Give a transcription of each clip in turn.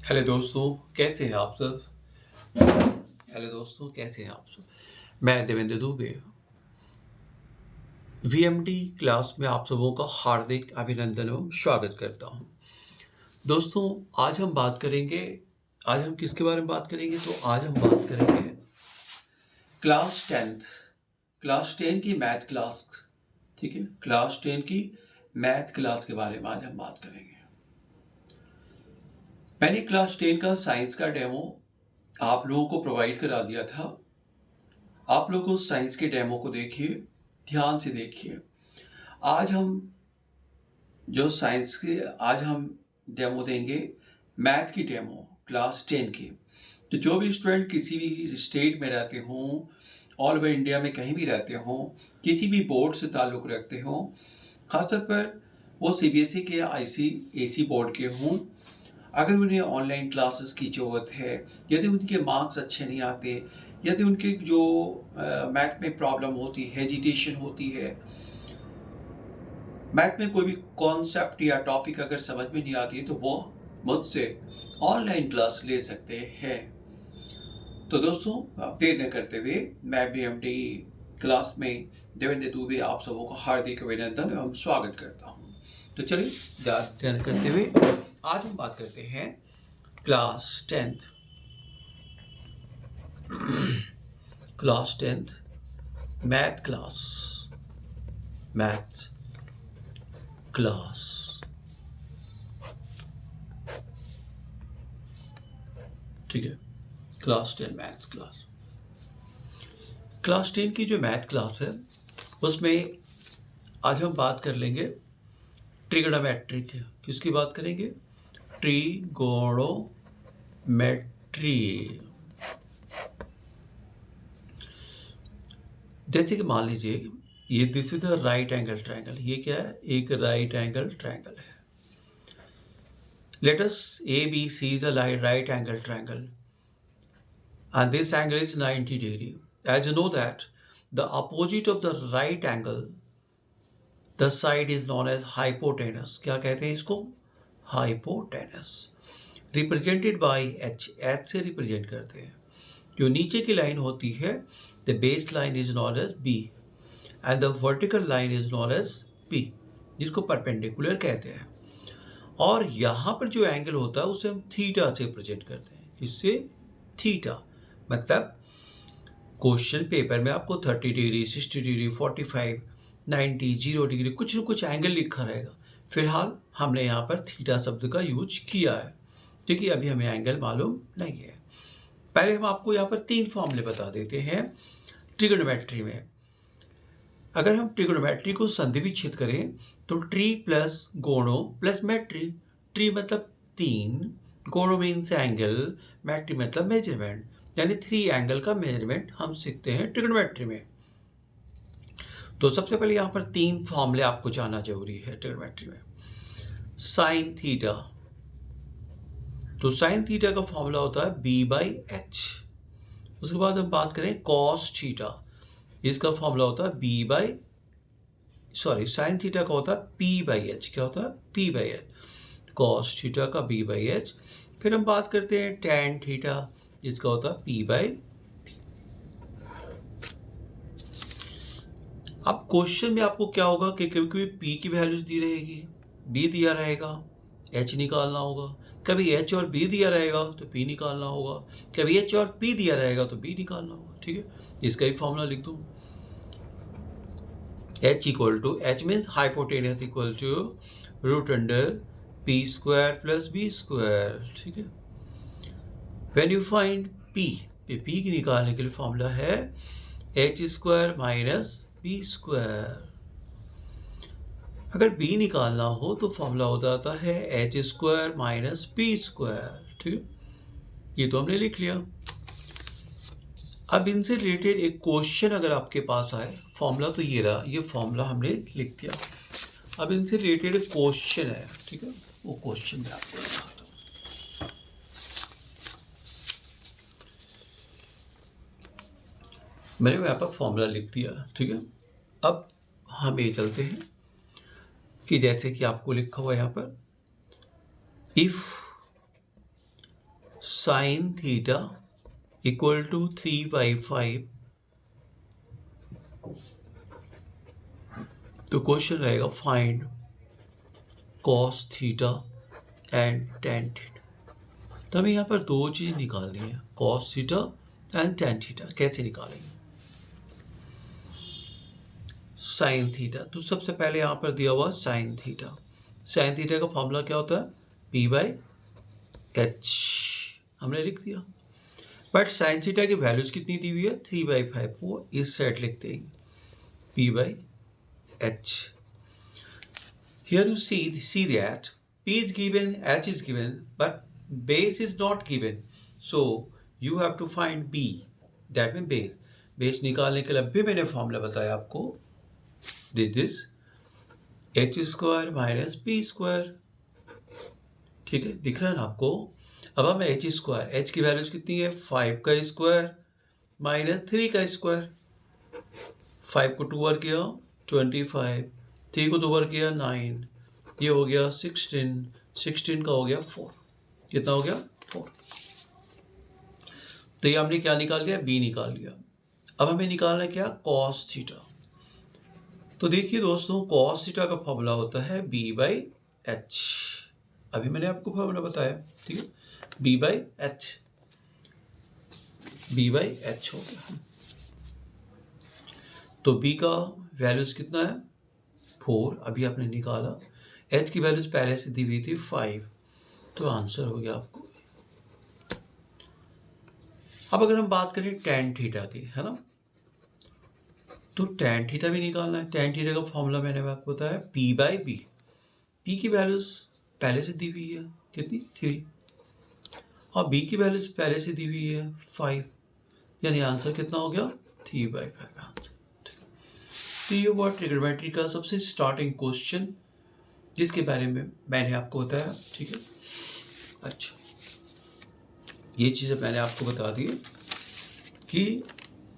Hello दोस्तों, कैसे हैं आप सब। हेलो दोस्तों, कैसे हैं आप सब। मैं देवेंद्र दुबे वीएमडी क्लास में आप सबों का हार्दिक अभिनंदन एवं स्वागत करता हूं। दोस्तों, आज हम किसके बारे में बात करेंगे। तो आज हम बात करेंगे क्लास 10 की मैथ क्लास। ठीक है, क्लास 10 की मैथ क्लास के बारे में आज हम बात करेंगे। मैंने क्लास 10 का साइंस का डेमो आप लोगों को प्रोवाइड करा दिया था। आप लोग उस साइंस के डेमो को देखिए, ध्यान से देखिए। आज हम आज हम डेमो देंगे, मैथ की डेमो क्लास 10 की। तो जो भी स्टूडेंट किसी भी स्टेट में रहते हों, ऑल ओवर इंडिया में कहीं भी रहते हों, किसी भी बोर्ड से ताल्लुक़ रखते हों, ख़ासतौर पर वो सीबीएसई के आईसीएसई बोर्ड के हों, अगर उन्हें ऑनलाइन क्लासेस की ज़रूरत है, यदि उनके मार्क्स अच्छे नहीं आते, यदि उनके जो मैथ में प्रॉब्लम होती है, हेजिटेशन होती है, मैथ में कोई भी कॉन्सेप्ट या टॉपिक अगर समझ में नहीं आती है, तो वो मुझसे ऑनलाइन क्लास ले सकते हैं। तो दोस्तों, देर न करते हुए मैं बीएमडी क्लास में देवेंद्र दुबे आप सबों को हार्दिक अभिनंदन एवं स्वागत करता हूँ। तो चलिए, देर न करते हुए आज हम बात करते हैं क्लास 10th मैथ क्लास। ठीक है, क्लास 10 मैथ्स क्लास 10 की जो मैथ क्लास है, उसमें आज हम बात कर लेंगे ट्रिगोनोमेट्री की। किसकी बात करेंगे? ट्रिगोनोमेट्री। जैसे कि मान लीजिए, ये this is the right angle triangle. ये क्या है? एक राइट एंगल ट्रायंगल है। Let us ABC is a right angle triangle and this angle is 90 degree. As you know that the opposite of the right angle, the side is known as hypotenuse. क्या कहते हैं इसको? Hypotenuse. Represented by H से represent करते हैं। जो नीचे की लाइन होती है, the base line is known as B and the vertical line is known as P, जिसको परपेंडिकुलर कहते हैं। और यहाँ पर जो एंगल होता है उसे हम थीटा से प्रेजेंट करते हैं। इससे थीटा मतलब क्वेश्चन पेपर में आपको 30 डिग्री, 60 डिग्री, 45, 90, 0 डिग्री कुछ न कुछ एंगल लिखा रहेगा। फिलहाल हमने यहाँ पर थीटा शब्द का यूज किया है, क्योंकि अभी हमें एंगल मालूम नहीं है। पहले हम आपको यहाँ पर 3 फॉर्मूले बता देते हैं ट्रिगोनोमेट्री में। अगर हम ट्रिगोनोमेट्री को संधि विच्छेद करें तो ट्री प्लस गोणो प्लस मेट्री। ट्री मतलब 3, गोणो मीन्स एंगल, मेट्री मतलब मेजरमेंट, यानी 3 एंगल का मेजरमेंट हम सीखते हैं ट्रिगोनोमेट्री में। तो सबसे पहले यहाँ पर 3 फॉर्मूले आपको जानना जरूरी है ट्रिगोनोमेट्री में। साइन थीटा, तो साइन थीटा का फॉर्मूला होता है B/H। उसके बाद हम बात करें कॉस थीटा, इसका फॉर्मूला होता है साइन थीटा का होता है P/H। क्या होता है? P/H। कॉस थीटा का B/H। फिर हम बात करते हैं टैन थीटा, जिसका होता है P/P। अब क्वेश्चन में आपको क्या होगा कि कभी P की वैल्यूज दी रहेगी, B दिया रहेगा, H निकालना होगा। कभी H और B दिया रहेगा तो P निकालना होगा। कभी H और P दिया रहेगा तो B निकालना होगा। ठीक है, इसका ही फॉर्मूला लिख दूँ। H means hypotenuse equal to root under P square plus B square। ठीक है, when you find P की निकालने के लिए फॉर्मूला है H square minus B square। अगर B निकालना हो तो फॉर्मूला हो जाता है H square minus P square। ठीक है, ये तो हमने लिख लिया। अब इनसे रिलेटेड एक क्वेश्चन अगर आपके पास आए, फॉर्मूला तो ये रहा, ये फॉर्मूला हमने लिख दिया। अब इनसे रिलेटेड एक क्वेश्चन है, ठीक है, वो क्वेश्चन मैं आपको दिखाता हूँ। मैंने यहाँ पर फॉर्मूला लिख दिया। ठीक है, अब हम ये चलते हैं कि जैसे कि आपको लिखा हुआ यहाँ पर, if sine theta equal to 3/5, तो क्वेश्चन रहेगा find cos theta and tan theta. तो हमें यहाँ पर दो चीज़ निकालनी है, cos theta and tan theta. कैसे निकालेंगे? साइन थीटा, तो सबसे पहले यहाँ पर दिया हुआ साइन थीटा। साइन थीटा का फॉर्मूला क्या होता है? P/H, हमने लिख दिया। बट साइन थीटा की वैल्यूज कितनी दी हुई है? 3/5, वो इस साइड लिख देंगे, P/H। Here you see that P is given, H is given, but base is not given. So you have to find B. That means base. Base निकालने के लिए भी मैंने फॉर्मूला बताया आपको, दिस h² माइनस p²। ठीक है, दिख रहा है ना आपको? अब हम h² की वैल्यूज कितनी है? 5 का स्क्वायर माइनस 3 का स्क्वायर। 5 को 2 बार किया 25, 3 को 2 बार किया 9, ये हो गया 16, 16 का हो गया 4। कितना हो गया? 4। तो ये हमने क्या निकाल लिया? b निकाल लिया। अब हमें निकालना है क्या? Cos theta. तो देखिए दोस्तों, कॉस थीटा का फॉर्मूला होता है B/H। अभी मैंने आपको फॉर्मूला बताया, ठीक है, B/H। B/H हो गया। तो B का वैल्यूज कितना है? 4, अभी आपने निकाला। H की वैल्यूज पहले से दी हुई थी 5, तो आंसर हो गया आपको। अब अगर हम बात करें टेन थीटा की, है ना, तो टेन थीटा भी निकालना है। टेन थीटा का फॉर्मूला मैंने आपको बताया P/B। P की वैल्यूज पहले से दी हुई है, कितनी? 3, और B की वैल्यूज पहले से दी हुई है 5, यानी आंसर कितना हो गया? 3/5 आंसर। तो ये हुआ ट्रिग्नोमेट्री का सबसे स्टार्टिंग क्वेश्चन, जिसके बारे में मैंने आपको बताया, ठीक है। अच्छा, ये चीज़ें मैंने आपको बता दी कि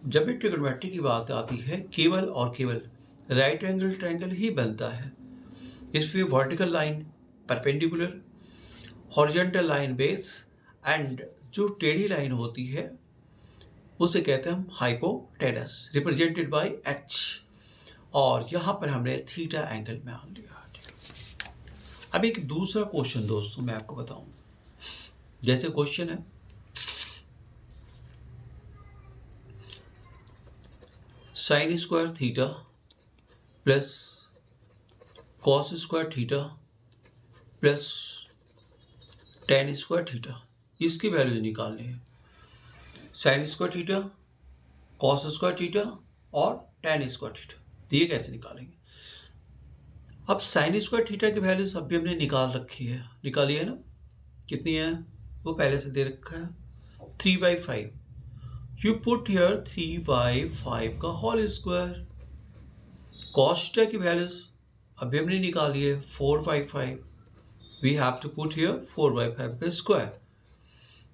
जब भी ट्रिग्नोमेट्री की बात आती है, केवल और केवल राइट एंगल ट्रायंगल ही बनता है। इसमें vertical line, perpendicular, horizontal line base, and जो टेढ़ी लाइन होती है उसे कहते हैं हम हाइपोटेनस, रिप्रेजेंटेड बाय H। और यहाँ पर हमने थीटा एंगल मान लिया। अब एक दूसरा क्वेश्चन दोस्तों मैं आपको बताऊं। जैसे क्वेश्चन है, sin² theta plus cos² theta plus tan² theta, इसकी वैल्यू निकालनी है। sin² थीटा, cos² थीटा और tan² थीटा, ये कैसे निकालेंगे? अब sin² थीटा की वैल्यूज अभी हमने निकाल रखी है, निकाली है ना? कितनी है? वो पहले से दे रखा है 3/5। यू पुट हियर 3/5 का होल स्क्वायर। cos थीटा की वैल्यूज अभी हमने निकाली है 4/5। We have to put here 4/5 का स्क्वायर।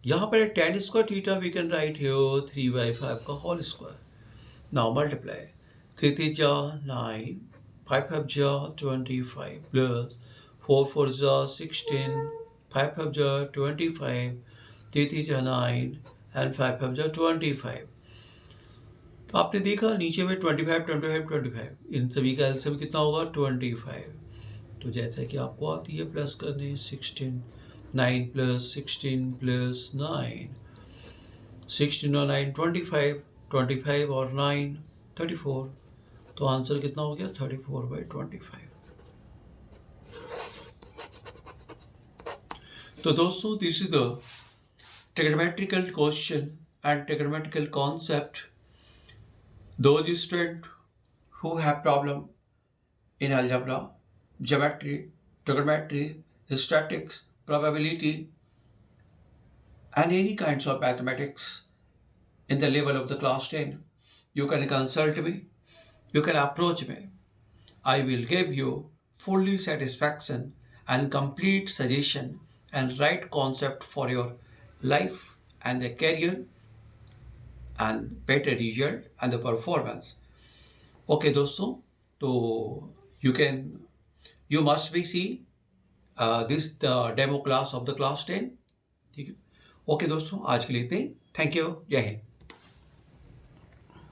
यहाँ पर tan² theta we can write here 3/5 का होल स्क्वायर। नाउ मल्टीप्लाई 3 3 जा 9, 5 5 जा 25 प्लस 4 4 जा 16, 5 5 जा 25, 3 3 जा 9 एंड 5 5 जा 25। तो आपने देखा नीचे में 25 25 25, इन सभी का एलसीएम कितना होगा? 25। तो जैसा कि आपको आती है प्लस करने, 16, 9 प्लस 16 प्लस 9, 16 और 9 25, 25 और 9 34। तो आंसर कितना हो गया? 34/25। तो दोस्तों, this is the trigonometrical question and trigonometrical concept. Those students who have problem in algebra, geometry, trigonometry, statistics, probability, and any kinds of mathematics in the level of the class 10, you can consult me, you can approach me. I will give you fully satisfaction and complete suggestion and right concept for your life and the career and better result and the performance. Okay दोस्तों, तो you must be see this the demo class of the class 10, ठीक है। Okay दोस्तों, आज के लिए इतने ही। Thank you. जय हिंद।